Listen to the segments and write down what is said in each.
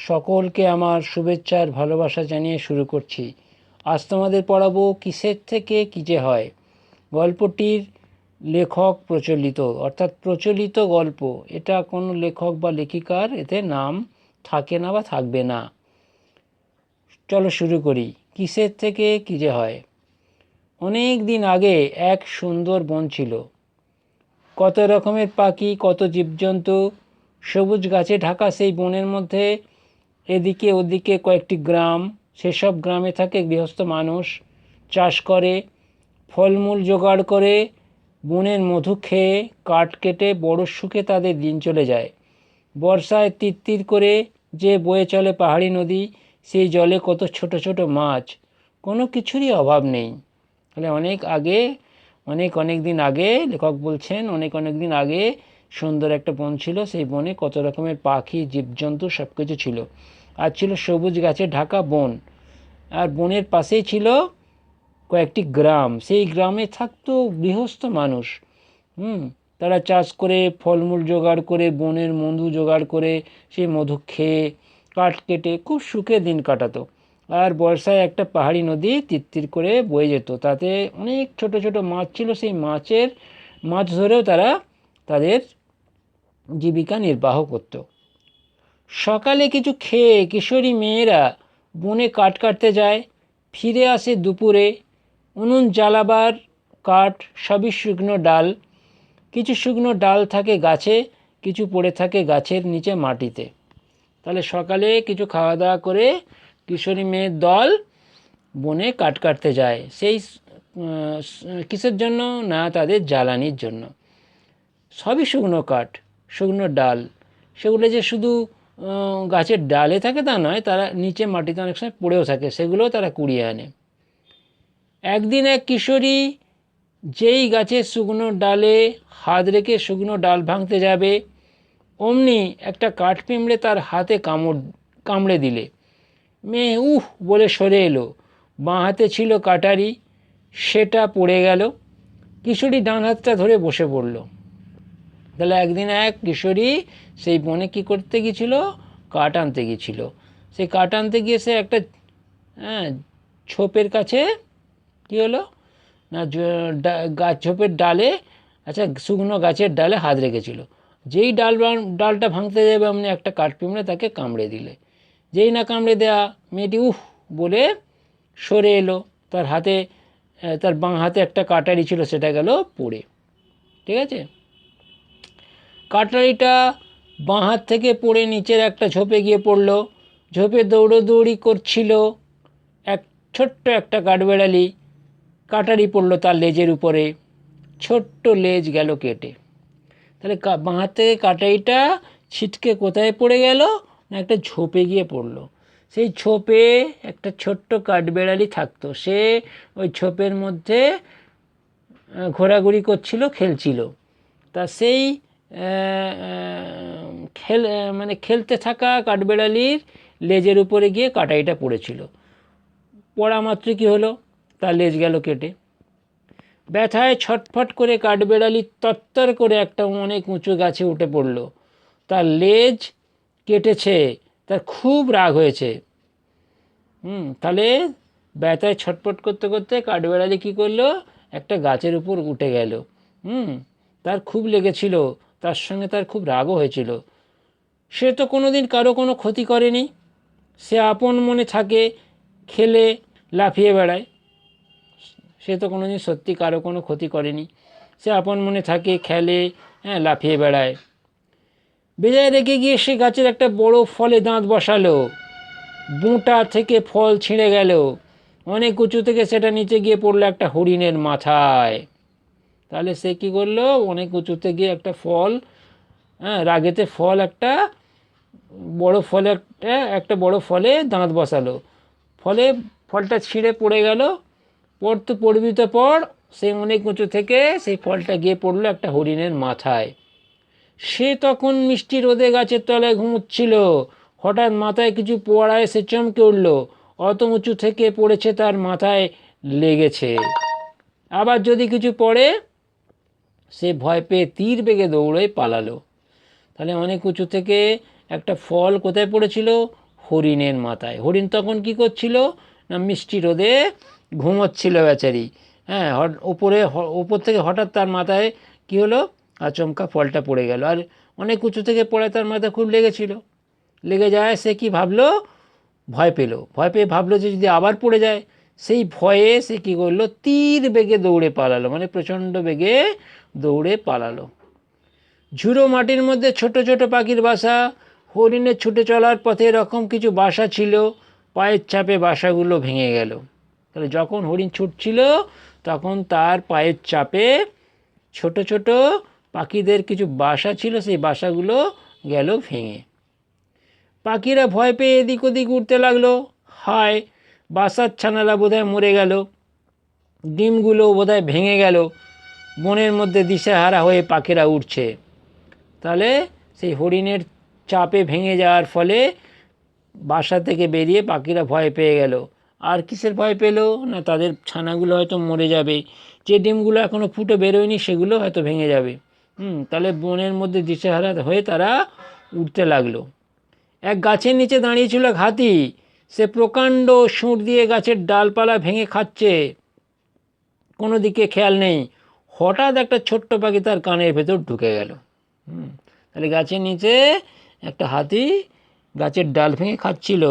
সকলকে আমার শুভেচ্ছা আর ভালোবাসা জানিয়ে শুরু করছি। আজ তোমাদের পড়াবো কিসের থেকে কী যে হয়। গল্পটির লেখক প্রচলিত, অর্থাৎ প্রচলিত গল্প। এটা কোনো লেখক বা লেখিকার এতে নাম থাকে না বা থাকবে না। চলো শুরু করি। কিসের থেকে কী যে হয়। অনেক দিন আগে এক সুন্দর বন ছিল। কত রকমের পাখি, কত জীবজন্তু। সবুজ গাছে ঢাকা সেই বনের মধ্যে এদিকে ওদিকে কয়েকটি গ্রাম। সেসব গ্রামে থাকে গৃহস্থ মানুষ, চাষ করে, ফলমূল জোগাড় করে, বনের মধু খেয়ে, কাঠ কেটে বড় সুখে তাদের দিন চলে যায়। বর্ষায় তিরতির করে যে বয়ে চলে পাহাড়ি নদী, সেই জলে কত ছোট ছোট মাছ। কোনো কিছুরই অভাব নেই। তাহলে অনেক আগে, অনেক দিন আগে, লেখক বলছেন অনেক দিন আগে সুন্দর একটা বন ছিল। সেই বনে কত রকমের পাখি, জীবজন্তু সব কিছু ছিল। আর ছিল সবুজ গাছে ঢাকা বন। আর বনের পাশেই ছিল কয়েকটি গ্রাম। সেই গ্রামে থাকতো গৃহস্থ মানুষ। তারা চাষ করে, ফলমূল জোগাড় করে, বনের মধু জোগাড় করে, সেই মধু খেয়ে, কাঠ কেটে খুব সুখে দিন কাটাতো। আর বর্ষায় একটা পাহাড়ি নদী তিরতির করে বয়ে যেত, তাতে অনেক ছোট ছোট মাছ ছিল। সেই মাছ ধরেও তারা তাদের জীবিকা নির্বাহ করত। সকালে কিছু খেয়ে কিশোরী মেয়েরা বনে কাঠ কাটতে যায়, ফিরে আসে দুপুরে। উনুন জ্বালাবার কাঠ সবই শুকনো ডাল। কিছু শুকনো ডাল থাকে গাছে, কিছু পড়ে থাকে গাছের নিচে মাটিতে। তাহলে সকালে কিছু খাওয়া দাওয়া করে কিশোরী মেয়ের দল বনে কাঠ কাটতে যায়। সেই কিসের জন্য? না, তাদের জ্বালানির জন্য। সবই শুকনো কাঠ, শুকনো ডাল। সেগুলো যে শুধু গাছের ডালে থাকে তা নয়, তারা নিচে মাটিতে অনেক সময় পড়েও থাকে, সেগুলোও তারা কুড়িয়ে আনে। একদিন এক কিশোরী যেই গাছের শুকনো ডালে হাত রেখে শুকনো ডাল ভাঙতে যাবে, অমনি একটা কাঠ পিঁমড়ে তার হাতে কামড়ে দিলে। মেয়ে উহ বলে সরে এলো। বাঁ হাতে ছিল কাটারি, সেটা পড়ে গেল। কিশোরী ডান হাতটা ধরে বসে পড়ল। তাহলে একদিন এক কিশোরী সেই বনে কী করতে গিয়েছিল? কাঠ আনতে গিয়েছিল। সেই কাঠ আনতে গিয়ে সে একটা ঝোপের কাছে কী হলো না, ঝোপের ডালে, আচ্ছা শুকনো গাছের ডালে হাত রেখেছিল। যেই ডালটা ভাঙতে যাবে অমনি একটা কাঠ পিঁমড়ে তাকে কামড়ে দিলে। যেই না কামড়ে দেয়া, মেয়েটি উহ বলে সরে এলো। তার বাঁ হাতে একটা কাটারি ছিল, সেটা গেল পড়ে। ঠিক আছে, কাটারিটা বাঁ হাত থেকে পড়ে নিচের একটা ঝোপে গিয়ে পড়ল। ঝোপে দৌড়োদৌড়ি করছিল এক ছোট্ট একটা কাঠবেড়ালি। কাটারি পড়ল তার লেজের উপরে, ছোট্ট লেজ গেল কেটে। তাহলে বাঁ হাত থেকে কাটারিটা ছিটকে কোথায় পড়ে গেল? না, একটা ঝোপে গিয়ে পড়লো। সেই ঝোপে একটা ছোট্ট কাঠবেড়ালি থাকতো। সে ওই ঝোপের মধ্যে ঘোরাঘুরি করছিল, খেলছিল। তা সেই খেলতে থাকা কাঠবেড়ালির লেজের উপরে গিয়ে কাটারিটা পড়েছিল। পড়া মাত্র কী হলো? তার লেজ গেল কেটে। ব্যথায় ছটফট করে কাঠবেড়ালি তত্তর করে একটা অনেক উঁচু গাছে উঠে পড়ল। তার লেজ কেটেছে, তার খুব রাগ হয়েছে। তাহলে ব্যথায় ছটফট করতে করতে কাঠবেড়ালি কী করলো? একটা গাছের উপর উঠে গেল। তার খুব লেগেছিল, তার সঙ্গে তার খুব রাগও হয়েছিল। সে তো কোনোদিন কারো কোনো ক্ষতি করেনি। সে আপন মনে থাকে, খেলে, লাফিয়ে বেড়ায়। সে তো কোনোদিন সত্যি কারো কোনো ক্ষতি করেনি। সে আপন মনে থাকে, খেলে, লাফিয়ে বেড়ায়। বেজায় রেগে গিয়ে সে গাছের একটা বড় ফলে দাঁত বসালো। বোঁটা থেকে ফল ছিঁড়ে গেল। অনেক উঁচু থেকে সেটা নিচে গিয়ে পড়লো একটা হরিণের মাথায়। তাহলে সে কী করলো? অনেক উঁচুতে গিয়ে একটা ফল, রাগেতে ফল, একটা বড় ফলে দাঁত বসালো। ফলটা ছিঁড়ে পড়ে গেল। পড়বি তো পড়, সে অনেক উঁচু থেকে সেই ফলটা গিয়ে পড়লো একটা হরিণের মাথায়। সে তখন মিষ্টি রোদে গাছের তলায় ঘুমুচ্ছিল। হঠাৎ মাথায় কিছু পড়ায় সে চমকে উঠল। অত উঁচু থেকে পড়েছে, তার মাথায় লেগেছে। আবার যদি কিছু পড়ে, সে ভয় পেয়ে তীর বেগে দৌড়ে পালালো। তাহলে অনেক উঁচু থেকে একটা ফল কোথায় পড়েছিল? হরিণের মাথায়। হরিণ তখন কি করছিল না, মিষ্টি রোদে ঘুমোচ্ছিল বেচারি। হ্যাঁ, ওপর থেকে হঠাৎ তার মাথায় কি হলো, আচমকা ফলটা পড়ে গেল। আর অনেক উঁচু থেকে পড়ে তার মাথায় খুব লেগেছিল। লেগে যায়, সে কি ভাবলো, ভয় পেল। ভয় পেয়ে ভাবলো যে যদি আবার পড়ে যায়। সেই ভয়ে সে কী করলো, তীর বেগে দৌড়ে পালালো, মানে প্রচণ্ড বেগে দৌড়ে পালালো। ঝুড়ো মাটির মধ্যে ছোট ছোট পাখির বাসা। হরিণের ছুটে চলার পথে এরকম কিছু বাসা ছিল, পায়ের চাপে বাসাগুলো ভেঙে গেল। তাহলে যখন হরিণ ছুটছিল তখন তার পায়ের চাপে ছোট ছোট পাখিদের কিছু বাসা ছিল, সেই বাসাগুলো গেল ভেঙে। পাখিরা ভয় পেয়ে এদিক ওদিক উঠতে লাগলো। হায়, বাসার ছানারা বোধহয় মরে গেল, ডিমগুলো বোধহয় ভেঙে গেল। বনের মধ্যে দিশেহারা হয়ে পাখিরা উঠছে। তাহলে সেই হরিণের চাপে ভেঙে যাওয়ার ফলে বাসা থেকে বেরিয়ে পাখিরা ভয় পেয়ে গেল। আর কিসের ভয় পেল না, তাদের ছানাগুলো হয়তো মরে যাবে, যে ডিমগুলো এখনও ফুটে বেরোয়নি সেগুলো হয়তো ভেঙে যাবে। তাহলে বনের মধ্যে দিশেহারা হয়ে তারা উঠতে লাগলো। এক গাছের নিচে দাঁড়িয়েছিল এক হাতি। সে প্রকাণ্ড সুঁড় দিয়ে গাছের ডালপালা ভেঙে খাচ্ছে, কোনো দিকে খেয়াল নেই। হঠাৎ একটা ছোট্ট পাখি তার কানের ভেতর ঢুকে গেল। তাহলে গাছের নিচে একটা হাতি গাছের ডাল ভেঙে খাচ্ছিল,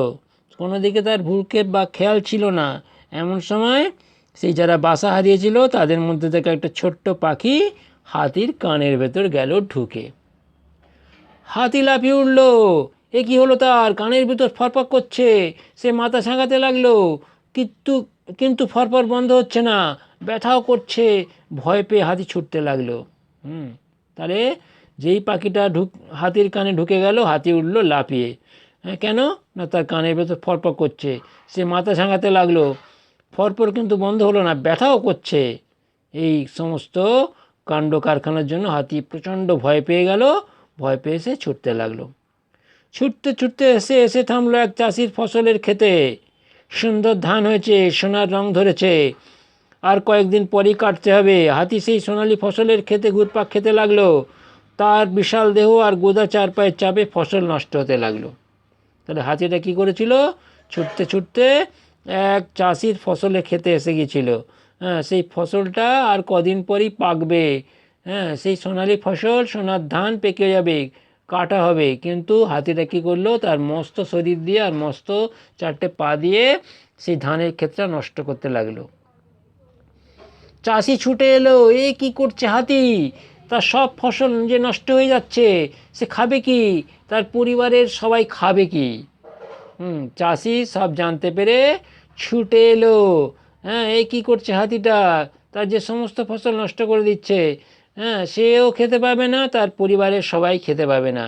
কোনো দিকে তার ভ্রুক্ষেপ বা খেয়াল ছিল না। এমন সময় সেই যারা বাসা হারিয়েছিল তাদের মধ্যে থেকে একটা ছোট্ট পাখি হাতির কানের ভেতর গেল ঢুকে। হাতি লাফিয়ে উঠল। এ কী হলো, তার কানের ভিতর ফরফর করছে। সে মাথা ছাঁকাতে লাগলো, কিন্তু কিন্তু ফরফর বন্ধ হচ্ছে না, ব্যথাও করছে। ভয় পেয়ে হাতি ছুটতে লাগলো। তাহলে যেই পাখিটা হাতির কানে ঢুকে গেল, হাতি উঠলো লাফিয়ে। কেন না, তার কানের ভেতর ফরফর করছে। সে মাথা ছাঁকাতে লাগলো, ফরফর কিন্তু বন্ধ হলো না, ব্যথাও করছে। এই সমস্ত কাণ্ড কারখানার জন্য হাতি প্রচণ্ড ভয় পেয়ে গেল। ভয় পেয়ে সে ছুটতে লাগলো। ছুটতে ছুটতে এসে থামলো এক চাষির ফসলের ক্ষেতে। সুন্দর ধান হয়েছে, সোনার রং ধরেছে, আর কয়েকদিন পরই কাটতে হবে। হাতি সেই সোনালি ফসলের ক্ষেতে ঘুরপাক খেতে লাগলো। তার বিশাল দেহ আর গোদা চার পায়ের চাপে ফসল নষ্ট হতে লাগলো। তাহলে হাতিটা কী করেছিল, ছুটতে ছুটতে এক চাষির ফসলে খেতে এসে গিয়েছিল। সেই ফসলটা আর কদিন পরই পাকবে। সেই সোনালি ফসল, সোনার ধান পেকে যাবে, কাটা হবে। কিন্তু হাতিটা কী করলো, তার মস্ত শরীর দিয়ে আর মস্ত চারটে পা দিয়ে সেই ধানের ক্ষেতটা নষ্ট করতে লাগলো। চাষি ছুটে এলো, এ কি করছে হাতি, তার সব ফসল যে নষ্ট হয়ে যাচ্ছে, সে খাবে কি, তার পরিবারের সবাই খাবে কি? চাষি সব জানতে পেরে ছুটে এলো। এই কী করছে হাতিটা, তার যে সমস্ত ফসল নষ্ট করে দিচ্ছে, সেও খেতে পাবে না, তার পরিবারের সবাই খেতে পাবে না।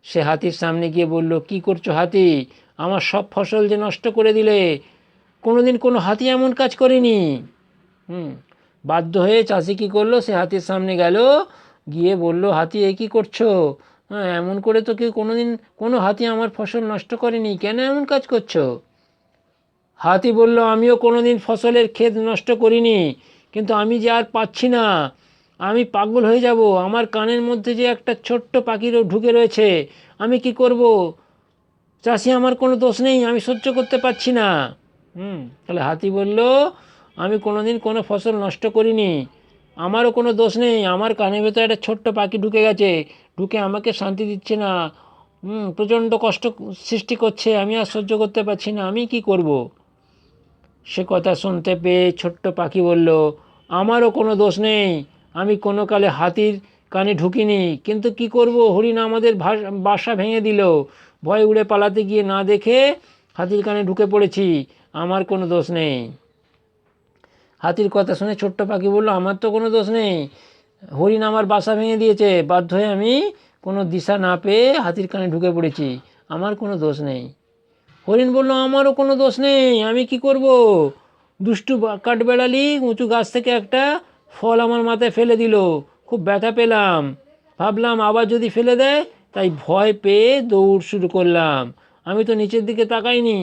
সে হাতির সামনে গিয়ে বলল, কি করছো হাতি, আমার সব ফসল যে নষ্ট করে দিলে, কোনোদিন কোনো হাতি এমন কাজ করেনি। বাধ্য হয়ে চাষি কী করলো, সে হাতির সামনে গেল, গিয়ে বলল, হাতি এ কী করছো, এমন করে তো কেউ কোনোদিন কোনো হাতি আমার ফসল নষ্ট করেনি, কেন এমন কাজ করছো? হাতি বলল, আমিও কোনোদিন ফসলের ক্ষেত নষ্ট করিনি, কিন্তু আমি যে আর পাচ্ছি না, আমি পাগল হয়ে যাব। আমার কানের মধ্যে যে একটা ছোট্ট পাখিরও ঢুকে রয়েছে, আমি কি করব? চাষি, আমার কোনো দোষ নেই, আমি সহ্য করতে পারছি না। তাহলে হাতি বলল, আমি কোনোদিন কোনো ফসল নষ্ট করিনি, আমারও কোনো দোষ নেই, আমার কানের ভেতরে একটা ছোট্ট পাখি ঢুকে গেছে, ঢুকে আমাকে শান্তি দিচ্ছে না, প্রচণ্ড কষ্ট সৃষ্টি করছে, আমি আর সহ্য করতে পারছি না, আমি কি করব? সে কথা শুনতে পেয়ে ছোট্ট পাখি বলল, আমারও কোনো দোষ নেই, আমি কোনো কালে হাতির কানে ঢুকিনি, কিন্তু কি করব, হরিণ আমাদের বাসা ভেঙে দিল, ভয়ে উড়ে পালাতে গিয়ে না দেখে হাতির কানে ঢুকে পড়েছি, আমার কোনো দোষ নেই। হাতির কথা শুনে ছোট্ট পাখি বলল, আমার তো কোনো দোষ নেই, হরিণ আমার বাসা ভেঙে দিয়েছে, বাধ্য হয়ে আমি কোনো দিশা না পেয়ে হাতির কানে ঢুকে পড়েছি, আমার কোনো দোষ নেই। হরিণ বলল, আমারও কোনো দোষ নেই, আমি কি করব? দুষ্টু কাঠবেড়ালি উঁচু গাছ থেকে একটা ফল আমার মাথায় ফেলে দিল, খুব ব্যথা পেলাম, ভাবলাম আবার যদি ফেলে দেয়, তাই ভয় পেয়ে দৌড় শুরু করলাম, আমি তো নিচের দিকে তাকাইনি,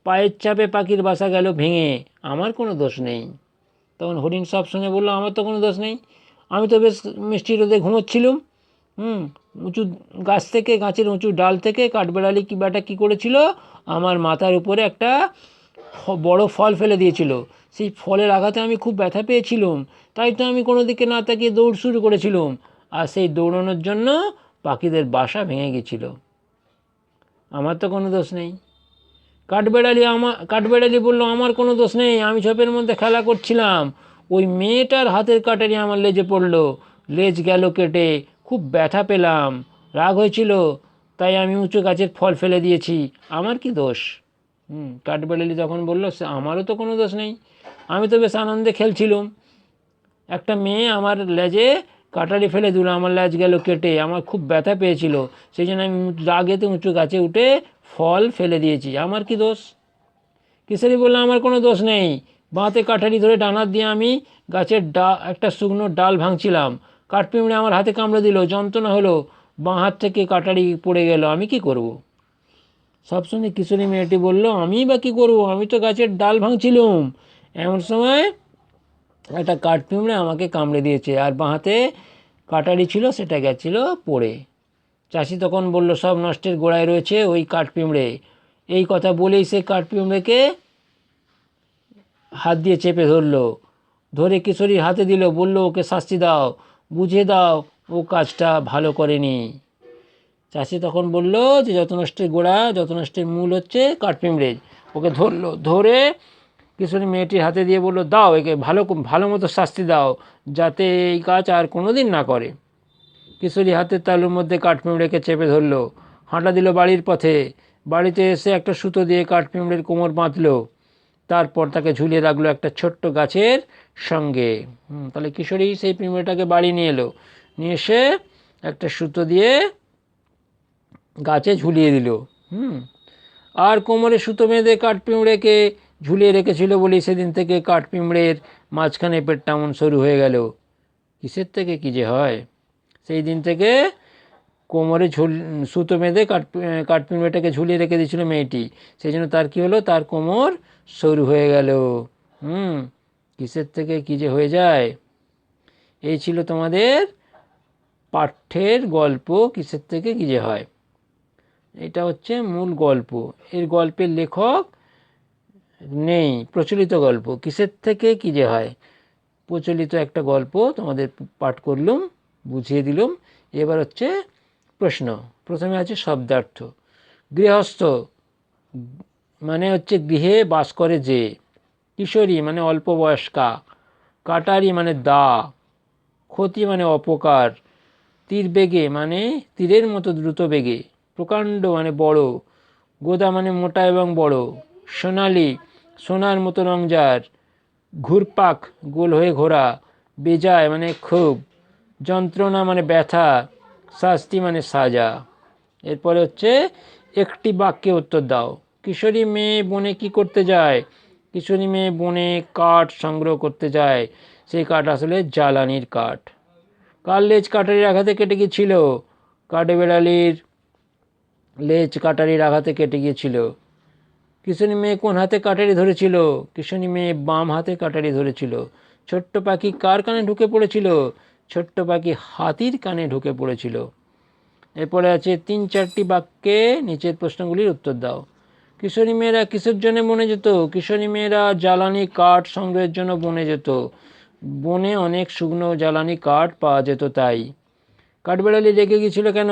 পায়ের চাপে পাখির বাসা গেল ভেঙে, আমার কোনো দোষ নেই। তখন হরিণ সব শুনে বলল, আমার তো কোনো দোষ নেই, আমি তো বেশ মিষ্টি রোদে ঘুমোচ্ছিলুম, উঁচু গাছ থেকে, গাছের উঁচু ডাল থেকে কাঠবেড়ালি কী করেছিল, আমার মাথার উপরে একটা বড় ফল ফেলে দিয়েছিল। সেই ফলের আঘাতে আমি খুব ব্যথা পেয়েছিলাম, তাই তো আমি কোনো দিকে না তাকিয়ে দৌড় শুরু করেছিলাম, আর সেই দৌড়ানোর জন্য পাখিদের বাসা ভেঙে গেছিল। আমার তো কোনো দোষ নেই। কাঠবেড়ালি বলল, আমার কোনো দোষ নেই, আমি ঝোপের মধ্যে খেলা করছিলাম, ওই মেয়েটার হাতের কাটারি আমার লেজে পড়লো, লেজ গেল কেটে, খুব ব্যথা পেলাম, রাগ হয়েছিল, তাই আমি উঁচু গাছের ফল ফেলে দিয়েছি, আমার কি দোষ? কাঠবেড়ালি তখন বলল, আমারও তো কোনো দোষ নেই, আমি তো বেশ আনন্দে খেলছিলাম, একটা মেয়ে আমার লেজে কাটারি ফেলে দিল, আমার লেজ গেল কেটে, আমার খুব ব্যথা পেয়েছিল, সেই জন্য আমি রাগেতে উঁচু গাছে উঠে ফল ফেলে দিয়েছি, আমার কি দোষ? কিশোরী বলল, আমার কোনো দোষ নেই, বাঁতে কাটারি ধরে ডানার দিয়ে আমি গাছের একটা শুকনো ডাল ভাঙছিলাম, কাঠপিঁমড়ে আমার হাতে কামড়ে দিল, যন্ত্রণা হলো, বাঁ হাত থেকে কাটারি পড়ে গেল, আমি কি করব? সব শুনে কিশোরী মেয়েটি বলল, আমি বা কী করবো, আমি তো গাছের ডাল ভাঙছিলুম, এমন সময় একটা কাঠপিঁমড়ে আমাকে কামড়ে দিয়েছে, আর বাঁ হাতে কাটারি ছিল, সেটা গেছিল পড়ে। চাষি তখন বলল, সব নষ্টের গোড়ায় রয়েছে ওই কাঠপিঁমড়ে। এই কথা বলেই সে কাঠপিঁমড়েকে হাত দিয়ে চেপে ধরলো, ধরে কিশোরীর হাতে দিল, বলল, ওকে শাস্তি দাও, বুঝিয়ে দাও ও কাজটা ভালো করেনি। চাষি তখন বলল যে যত নষ্টের গোড়া, যত নষ্টের মূল হচ্ছে কাঠপিঁমড়ে। ওকে ধরলো, ধরে কিশোরী মেয়েটির হাতে দিয়ে বলল, দাও একে ভালো মতো শাস্তি দাও, যাতে এই কাজ আর কোনো দিন না করে। কিশোরী হাতের তালুর মধ্যে কাঠপিঁমড়েকে চেপে ধরলো, হাঁটা দিল বাড়ির পথে। বাড়িতে এসে একটা সুতো দিয়ে কাঠপিঁমড়ের কোমর বাঁধলো, তারপর তাকে ঝুলিয়ে রাখলো একটা ছোট্ট গাছের সঙ্গে। তাহলে কিশোরী সেই পিঁমড়েটাকে বাড়ি নিয়ে এলো, নিয়ে এসে একটা সুতো দিয়ে গাছে ঝুলিয়ে দিল। আর কোমরে সুতো বেঁধে কাঠপিঁমড়েকে ঝুলিয়ে রেখেছিল বলেই সেদিন থেকে কাঠপিঁমড়ের মাঝখানে পেটটা এমন সরু হয়ে গেল। কিসের থেকে কী যে হয়, সেই দিন থেকে কোমরে সুতো বেঁধে কাঠপিঁমড়েটাকে ঝুলিয়ে রেখে দিয়েছিল মেয়েটি, সেই জন্য তার কী হলো, তার কোমর সরু হয়ে গেল। কিসের থেকে কী যে হয়ে যায়। এই ছিল তোমাদের পাঠ্যের গল্প, কিসের থেকে কী যে হয়। এটা হচ্ছে মূল গল্প, এর গল্পের লেখক নেই, প্রচলিত গল্প, কিসের থেকে কী যে হয়, প্রচলিত একটা গল্প তোমাদের পাঠ করলুম, বুঝিয়ে দিলুম। এবার হচ্ছে প্রশ্ন। প্রথমে আছে শব্দার্থ। গৃহস্থ মানে হচ্ছে গৃহে বাস করে যে, কিশোরী মানে অল্প বয়স্কা, কাটারি মানে দা, ক্ষতি মানে অপকার, তীর বেগে মানে তীরের মতো দ্রুত বেগে, প্রকাণ্ড মানে বড়, গোদা মানে মোটা এবং বড়, সোনালি সোনার মতো রং যার, ঘুরপাক গোল হয়ে ঘোরা, বেজায় মানে খুব, যন্ত্রণা মানে ব্যথা, শাস্তি মানে সাজা। এরপরে হচ্ছে একটি বাক্যে উত্তর দাও। কিশোরী মেয়ে বনে কি করতে যায়? কিশোরী মেয়ে বনে কাঠ সংগ্রহ করতে যায়, সেই কাঠ আসলে জ্বালানির কাঠ। কার লেজ কাটারির আঘাতে কেটে গিয়েছিল? কাঠবেড়ালির লেজ কাটারির আঘাতে কেটে গিয়েছিল। কিশোরী মেয়ে কোন হাতে কাটারি ধরেছিল? কিশোরী মেয়ে বাম হাতে কাটারি ধরেছিল। ছোট্ট পাখি কার কানে ঢুকে পড়েছিল? ছোট্ট পাখি হাতির কানে ঢুকে পড়েছিল। এরপরে আছে 3-4টি বাক্যে নিচের প্রশ্নগুলির উত্তর দাও। কিশোরী মেয়েরা কিসের জন্য বনে যেত? কিশোরী মেয়েরা জ্বালানি কাঠ সংগ্রহের জন্য বনে যেত, বনে অনেক শুকনো জ্বালানি কাঠ পাওয়া যেত তাই। কাঠবেড়ালি রেগে গিয়েছিল কেন?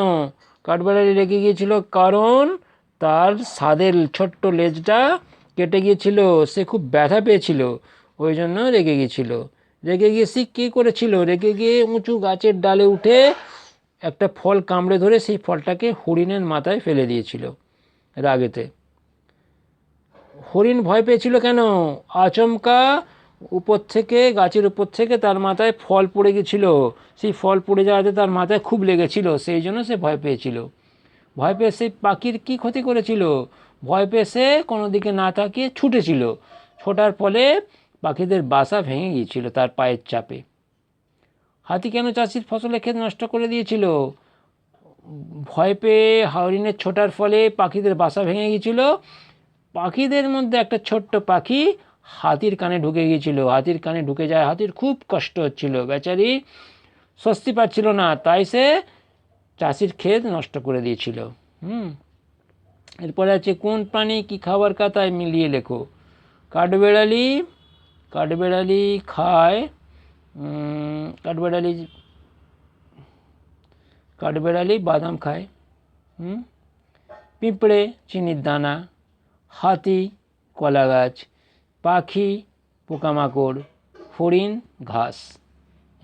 কাঠবেড়ালি রেগে গিয়েছিল কারণ তার স্বাদের ছোট্ট লেজটা কেটে গিয়েছিল, সে খুব ব্যথা পেয়েছিল, ওই জন্য রেগে গিয়েছিল। রেগে গিয়ে সে কী করেছিল? রেগে গিয়ে উঁচু গাছের ডালে উঠে একটা ফল কামড়ে ধরে সেই ফলটাকে হরিণের মাথায় ফেলে দিয়েছিল রাগেতে। হরিণ ভয় পেয়েছিল কেন? আচমকা গাছের উপর থেকে তার মাথায় ফল পড়ে গেছিল, সেই ফল পড়ে যাওয়াতে তার মাথায় খুব লেগেছিল, সেই জন্য সে ভয় পেয়েছিল। ভয় পেয়ে সেই পাখির কী ক্ষতি করেছিল? ভয় পেয়ে সে কোনো দিকে না তাকিয়ে ছুটেছিল, ছোটার ফলে পাখিদের বাসা ভেঙে গিয়েছিল তার পায়ের চাপে। হাতি কেন চাষির ফসলের ক্ষেত নষ্ট করে দিয়েছিল? ভয় পেয়ে হরিণের ছোটার ফলে পাখিদের বাসা ভেঙে গিয়েছিল, পাখিদের মধ্যে একটা ছোট্ট পাখি হাতির কানে ঢুকে গিয়েছিল, হাতির কানে ঢুকে যায়, হাতির খুব কষ্ট হচ্ছিল, বেচারি স্বস্তি পাচ্ছিল না, তাই সে চাষির ক্ষেত নষ্ট করে দিয়েছিল। এরপরে আছে কোন প্রাণী কি খাবার কাতায় মিলিয়ে লেখো। কাঠবেড়ালি কাঠবেড়ালি খায় কাঠবেড়ালি কাঠবেড়ালি বাদাম খায়। পিঁপড়ে চিনির দানা, হাতি কলা গাছ, পাখি পোকামাকড়, হরিণ ঘাস।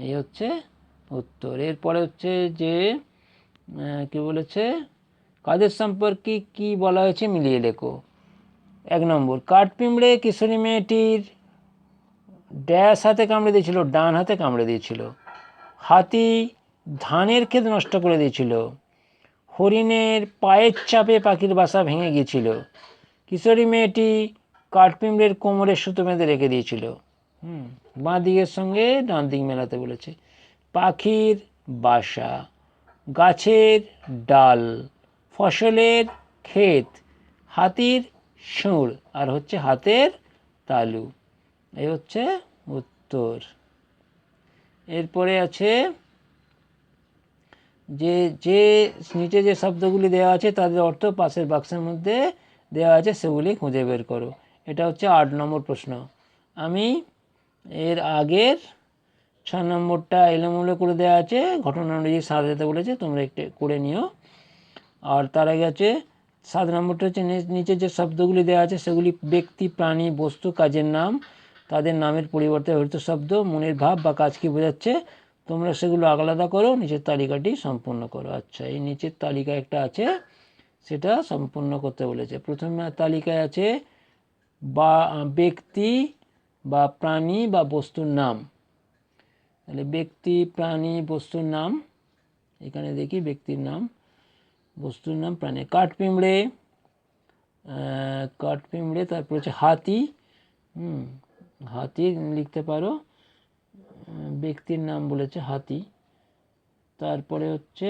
এই হচ্ছে উত্তর। এরপরে হচ্ছে যে কি বলেছে, কাদের সম্পর্কে কি বলা হয়েছে মিলিয়ে লেখো। 1 নম্বর, কাঠপিঁপড়ে কিশোরী মেয়েটির ড্যাশ হাতে কামড়ে দিয়েছিল, ডান হাতে কামড়ে দিয়েছিল। হাতি ধানের ক্ষেত নষ্ট করে দিয়েছিল। হরিণের পায়ের চাপে পাখির বাসা ভেঙে গিয়েছিল। কিশোরী মেয়েটি কাঠপিঁপড়ের কোমরে সুতো বেঁধে রেখে দিয়েছিল। বাঁ দিকের সঙ্গে ডান দিক মেলাতে বলেছে। পাখির বাসা, গাছের ডাল, ফসলের ক্ষেত, হাতির সুর আর হচ্ছে হাতের তালু। এই হচ্ছে উত্তর। এরপরে আছে যে যে নিচে যে শব্দগুলি দেওয়া আছে তাদের অর্থ পাশের বাক্সের মধ্যে দেওয়া আছে সেগুলি খুঁজে বের করো। এটা হচ্ছে 8 নম্বর প্রশ্ন। আমি এর আগের 6 নম্বরটা এলোমেলো করে দেওয়া আছে, ঘটনা অনুযায়ী সাজাতে বলেছে, তোমরা একটু করে নিও। আর তার আগে আছে 7 নম্বরটা হচ্ছে নিচে যে শব্দগুলি দেওয়া আছে সেগুলি ব্যক্তি, প্রাণী, বস্তু, কাজের নাম, তাদের নামের পরিবর্তে ব্যবহৃত শব্দ, মনের ভাব বা কাজ কি বোঝাচ্ছে, তোমরা সেগুলো আলাদা করো, নিচের তালিকাটি সম্পূর্ণ করো। আচ্ছা, এই নিচের তালিকা একটা আছে, সেটা সম্পূর্ণ করতে বলেছে। প্রথমে তালিকায় আছে বা ব্যক্তি বা প্রাণী বা বস্তুর নাম। তাহলে ব্যক্তি, প্রাণী, বস্তুর নাম, এখানে দেখি ব্যক্তির নাম, বস্তুর নাম, প্রাণী। কাঠপিঁপড়ে, কাঠপিঁপড়ে, তারপর হচ্ছে হাতি, হাতি লিখতে পারো, ব্যক্তির নাম বলেছে হাতি। তারপরে হচ্ছে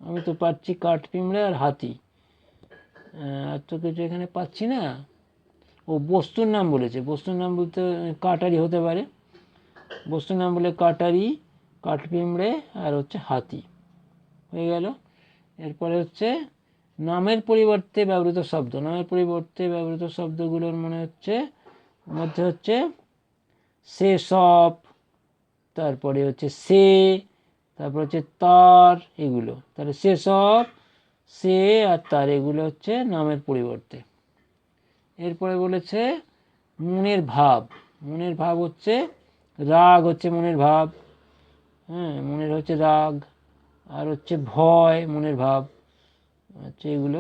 আমি তো পাচ্ছি কাঠপিঁপড়ে আর হাতি, আর তো কিছু এখানে পাচ্ছি না। ও বস্তুর নাম বলেছে, বস্তুর নাম বলতে কাটারি হতে পারে, বস্তুর নাম বলে কাটারি, কাঠপিঁপড়ে আর হচ্ছে হাতি, হয়ে গেল। এরপরে হচ্ছে নামের পরিবর্তে ব্যবহৃত শব্দ। নামের পরিবর্তে ব্যবহৃত শব্দগুলোর মধ্যে হচ্ছে সেসব, তারপরে হচ্ছে সে, তারপর হচ্ছে তার, এগুলো। তাহলে সেসব, সে আর তার, এগুলো হচ্ছে নামের পরিবর্তে। এরপরে বলেছে মনের ভাব। মনের ভাব হচ্ছে রাগ, হচ্ছে মনের ভাব, মনের হচ্ছে রাগ, আর হচ্ছে ভয় মনের ভাব, হচ্ছে এগুলো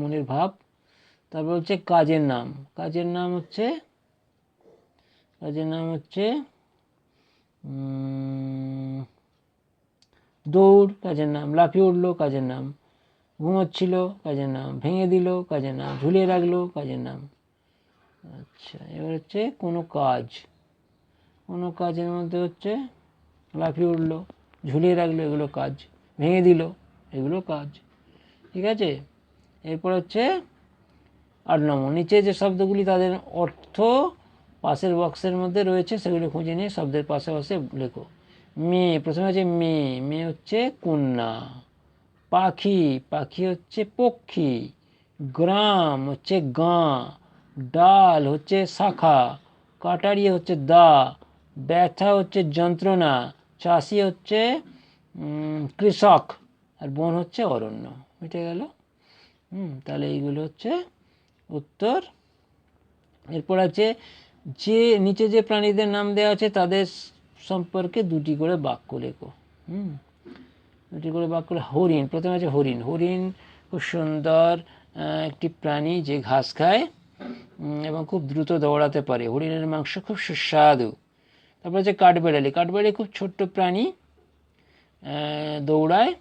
মনের ভাব। তারপর হচ্ছে কাজের নাম। কাজের নাম হচ্ছে দৌড়, কাজের নাম। লাফিয়ে উঠলো, কাজের নাম। ঘুমোচ্ছিল, কাজের নাম। ভেঙে দিল, কাজের নাম। ঝুলিয়ে রাখলো, কাজের নাম। আচ্ছা, এবার হচ্ছে কোনো কাজ। কোনো কাজের মধ্যে হচ্ছে লাফিয়ে উঠলো, ঝুলিয়ে রাখলো, এগুলো কাজ। ভেঙে দিল, এগুলো কাজ। ঠিক আছে। এরপর হচ্ছে 8 নম্বর, নিচে যে শব্দগুলি তাদের অর্থ পাশের বক্সের মধ্যে রয়েছে সেগুলো খুঁজে নিয়ে শব্দের পাশাপাশি লেখো। মেয়ে, প্রথমে হচ্ছে মেয়ে, মেয়ে হচ্ছে কন্যা। পাখি, পাখি হচ্ছে পক্ষী। গ্রাম হচ্ছে গাঁ। ডাল হচ্ছে শাখা। কাটারি হচ্ছে দা। ব্যথা হচ্ছে যন্ত্রণা। চাষি হচ্ছে কৃষক। আর বন হচ্ছে অরণ্য। মিটে গেল। তাহলে এইগুলো হচ্ছে উত্তর। এরপর আছে যে নিচে যে প্রাণীদের নাম দেওয়া আছে তাদের সম্পর্কে 2টি করে বাক্য লেখো। 2টি করে বাক্য। হরিণ, প্রথমে আছে হরিণ। হরিণ খুব সুন্দর একটি প্রাণী যে ঘাস খায় এবং খুব দ্রুত দৌড়াতে পারে। হরিণের মাংস খুব সুস্বাদু। তারপর আছে কাঠবেড়ালি। কাঠবেড়ালি খুব ছোট্ট প্রাণী, দৌড়ায়,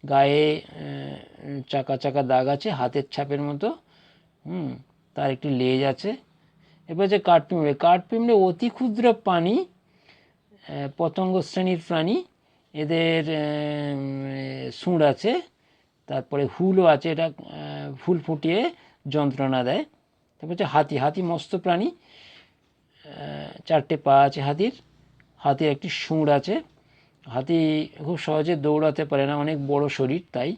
গায়ে চাকা চাকা দাগ আছে, হাতের ছাপের মতো, তার একটি লেজ আছে। এরপর হচ্ছে কাঠপিঁপড়ে। কাঠপিঁপড়ে অতি ক্ষুদ্র প্রাণী, পতঙ্গ শ্রেণীর প্রাণী। এদের সুর আছে, তারপরে হুলও আছে, এটা ফুল ফুটিয়ে যন্ত্রণা দেয়। তারপর হচ্ছে হাতি। হাতি মস্ত প্রাণী, 4টে পা আছে হাতির। হাতির একটি সুর আছে, হাতি খুব সহজে দৌড়াতে পারে না, অনেক বড় শরীর তাই।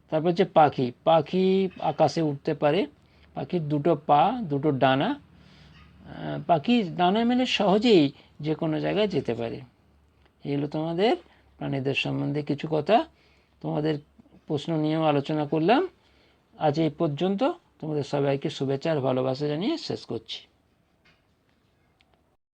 তারপর হচ্ছে পাখি, পাখি আকাশে উঠতে পারে, পাখির দুটো পা, দুটো ডানা, পাখি ডানা মেলে সহজেই যে কোনো জায়গায় যেতে পারে। এগুলো তোমাদের প্রাণীদের সম্বন্ধে কিছু কথা, তোমাদের প্রশ্ন নিয়েও আলোচনা করলাম। আজ এই পর্যন্ত। তোমাদের সবাইকে শুভেচ্ছা আর ভালোবাসা জানিয়ে শেষ করছি।